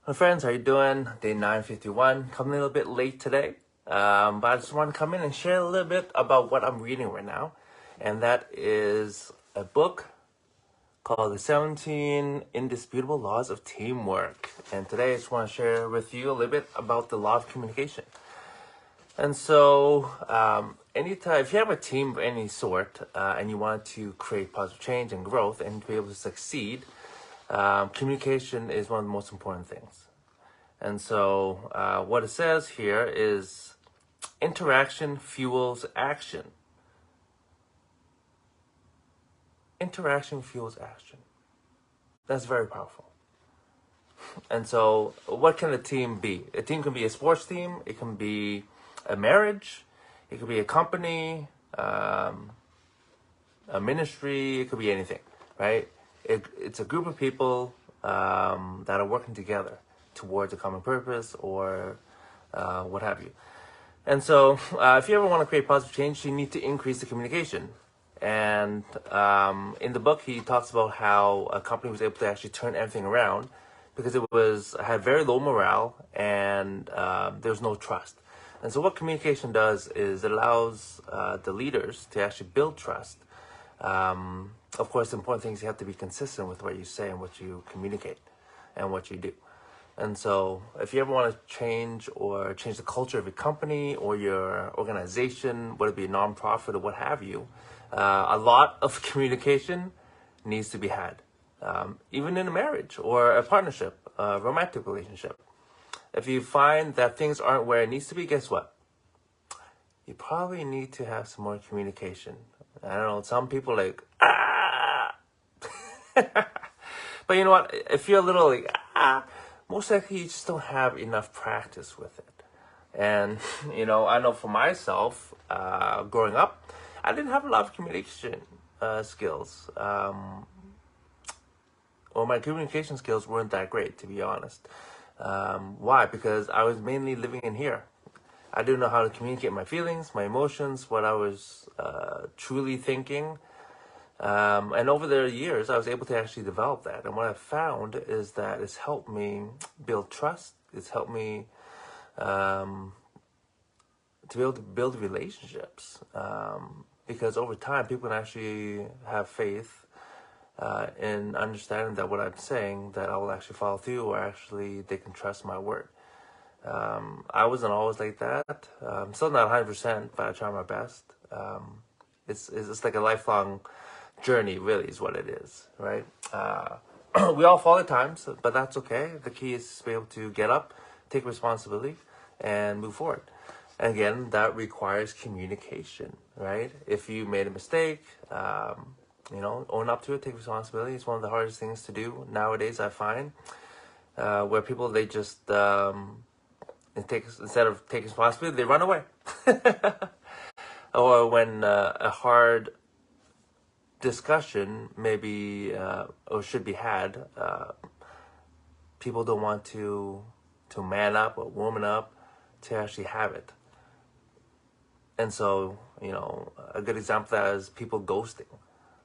Hi friends, how you doing? Day 951, coming a little bit late today. But I just want to come in and share a little bit about what I'm reading right now. And that is a book called The 17 Indisputable Laws of Teamwork. And today I just want to share with you a little bit about the law of communication. And so, anytime, if you have a team of any sort and you want to create positive change and growth and to be able to succeed, communication is one of the most important things. And so what it says here is interaction fuels action. Interaction fuels action. That's very powerful. And so what can a team be? A team can be a sports team. It can be a marriage. It could be a company, a ministry. It could be anything, right? It's a group of people that are working together towards a common purpose or what have you. And so if you ever want to create positive change, you need to increase the communication. And in the book, he talks about how a company was able to actually turn everything around because it had very low morale and there was no trust. And so what communication does is it allows the leaders to actually build trust. Of course, the important thing is you have to be consistent with what you say and what you communicate and what you do. And so if you ever want to change the culture of your company or your organization, whether it be a nonprofit or what have you, a lot of communication needs to be had, even in a marriage or a partnership, a romantic relationship. If you find that things aren't where it needs to be, guess what? You probably need to have some more communication. I don't know, some people like, but you know what? If you're a little like, most likely you just don't have enough practice with it. And, I know for myself, growing up, I didn't have a lot of communication skills. Or my communication skills weren't that great, to be honest. Why? Because I was mainly living in here. I didn't know how to communicate my feelings, my emotions, what I was truly thinking. And over the years, I was able to actually develop that. And what I've found is that it's helped me build trust. It's helped me to be able to build relationships. Because over time, people can actually have faith in understanding that what I'm saying, that I will actually follow through, or actually they can trust my word. I wasn't always like that. Still not 100%, but I try my best. It's like a lifelong journey, really, is what it is, right? We all fall at times, but that's okay. The key is to be able to get up, take responsibility, and move forward. And again, that requires communication, right? If you made a mistake, own up to it, take responsibility. It's one of the hardest things to do nowadays, I find, where people, they just, instead of taking responsibility, they run away. Or when a hard discussion maybe or should be had, people don't want to man up or woman up to actually have it. And so, a good example of that is people ghosting.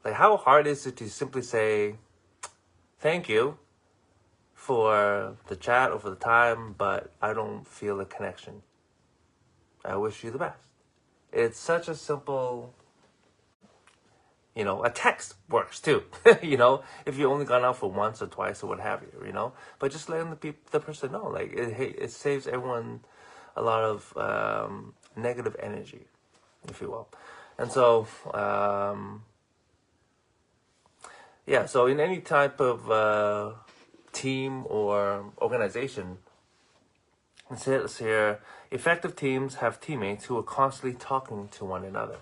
Like, how hard is it to simply say, thank you for the chat or for the time, but I don't feel a connection. I wish you the best. It's such a simple, a text works too, if you only gone out for once or twice or what have you, but just letting the person know, like, it saves everyone a lot of negative energy, if you will. And so, so in any type of team or organization, it says here, effective teams have teammates who are constantly talking to one another.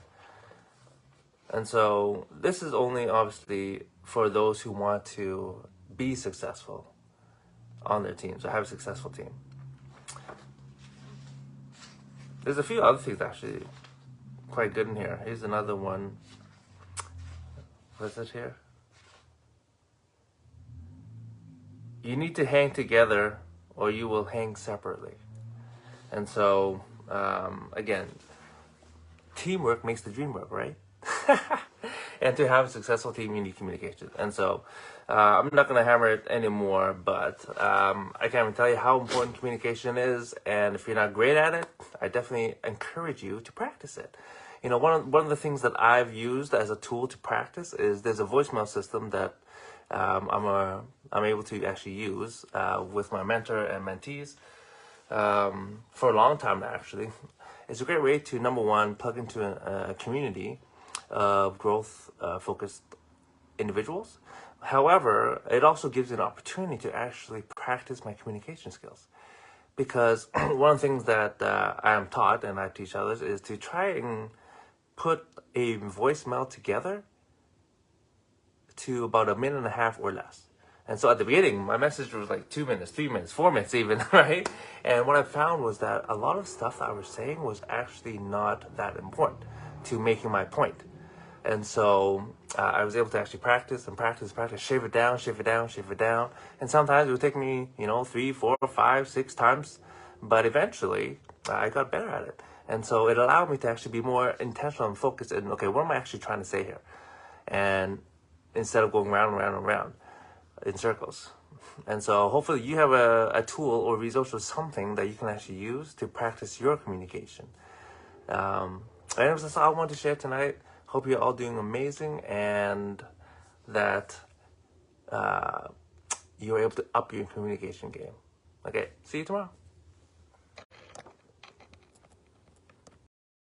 And so this is only obviously for those who want to be successful on their teams or have a successful team. There's a few other things actually quite good in here. Here's another one. What's it here? You need to hang together or you will hang separately. And so, again, teamwork makes the dream work, right? And to have a successful team, you need communication. And so I'm not going to hammer it anymore, but I can't even tell you how important communication is. And if you're not great at it, I definitely encourage you to practice it. You know, one of the things that I've used as a tool to practice is there's a voicemail system that I'm able to actually use with my mentor and mentees for a long time now, actually. It's a great way to, number one, plug into a community of growth focused individuals. However, it also gives you an opportunity to actually practice my communication skills. Because one of the things that I am taught and I teach others is to try and put a voicemail together to about 1.5 minutes or less. And so at the beginning, my message was like 2 minutes, 3 minutes, 4 minutes even, right? And what I found was that a lot of stuff that I was saying was actually not that important to making my point. And so I was able to actually practice, shave it down. And sometimes it would take me, 3, 4, 5, 6 times. But eventually, I got better at it. And so it allowed me to actually be more intentional and focused in, okay, what am I actually trying to say here? And instead of going round and round and round in circles. And so hopefully you have a tool or resource or something that you can actually use to practice your communication. And that's all I wanted to share tonight. Hope you're all doing amazing and that you're able to up your communication game. Okay, see you tomorrow.